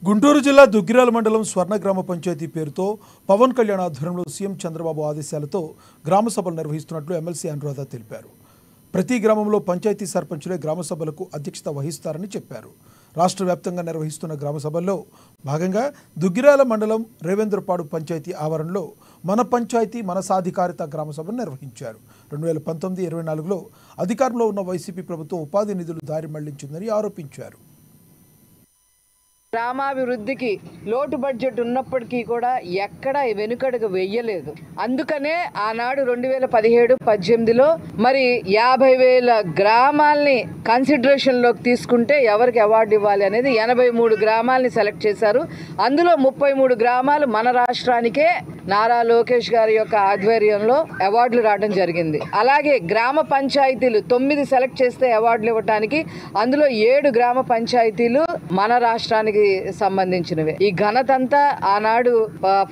గుంటూరు జిల్లా దుగ్గిరాల మండలం స్వర్ణ గ్రామ పంచాయతీ పేరుతో పవన్ కళ్యాణ్ ఆధ్వర్యంలో సీఎం చంద్రబాబు ఆదేశాలతో గ్రామ సభలు నిర్వహిస్తున్నట్లు ఎమ్మెల్సీ అనురాధ తెలిపారు. ప్రతి గ్రామంలో పంచాయతీ సర్పంచులే గ్రామ సభలకు అధ్యక్షత వహిస్తారని చెప్పారు. రాష్ట్ర వ్యాప్తంగా నిర్వహిస్తున్న గ్రామ సభల్లో భాగంగా దుగ్గిరాల మండలం రేవేంద్రపాడు పంచాయతీ ఆవరణలో మన పంచాయతీ మన సాధికారిత గ్రామ సభను నిర్వహించారు. 2019-24లో అధికారంలో ఉన్న వైసీపీ ప్రభుత్వం ఉపాధి నిధులు దారి మళ్లించిందని ఆరోపించారు. గ్రామాభివృద్ధికి లోటు బడ్జెట్ ఉన్నప్పటికీ కూడా ఎక్కడ వెనుకడుగు వెయ్యలేదు. అందుకనే ఆనాడు 2017-18లో మరి 50,000 గ్రామాల్ని కన్సిడరేషన్లోకి తీసుకుంటే ఎవరికి అవార్డు ఇవ్వాలి అనేది 83 గ్రామాలని సెలెక్ట్ చేశారు. అందులో 33 గ్రామాలు మన రాష్ట్రానికే నారా లోకేష్ గారి యొక్క ఆధ్వర్యంలో అవార్డులు రావడం జరిగింది. అలాగే గ్రామ పంచాయతీలు 9 సెలెక్ట్ చేస్తే అవార్డులు ఇవ్వడానికి అందులో 7 గ్రామ పంచాయతీలు మన రాష్ట్రానికి సంబంధించినవే. ఈ ఘనతంతా ఆనాడు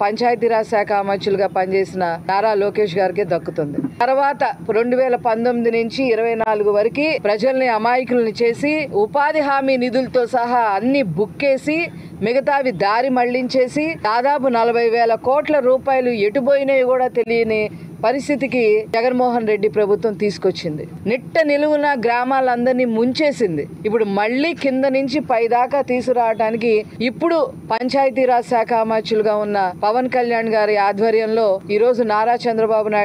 పంచాయతీరాజ్ శాఖ మంత్రులుగా పనిచేసిన నారా లోకేష్ గారికి దక్కుతుంది. తర్వాత 2019 నుంచి 24 వరకు ప్రజల్ని అమాయకుల్ని చేసి ఉపాధి హామీ నిధులతో సహా అన్ని బుక్కేసి మిగతావి దారి మళ్లించేసి దాదాపు 40,000 కోట్ల రూపాయలు ఎటుపోయినాయి కూడా తెలియని పరిస్థితికి జగన్మోహన్ రెడ్డి ప్రభుత్వం తీసుకొచ్చింది. నిట్ట నిలువున గ్రామాలందరినీ ముంచేసింది. ఇప్పుడు మళ్ళీ కింద నుంచి పైదాకా తీసుకురావడానికి ఇప్పుడు పంచాయతీరాజ్ శాఖ మంత్రులుగా ఉన్న పవన్ కళ్యాణ్ గారి ఆధ్వర్యంలో ఈరోజు నారా చంద్రబాబు నాయుడు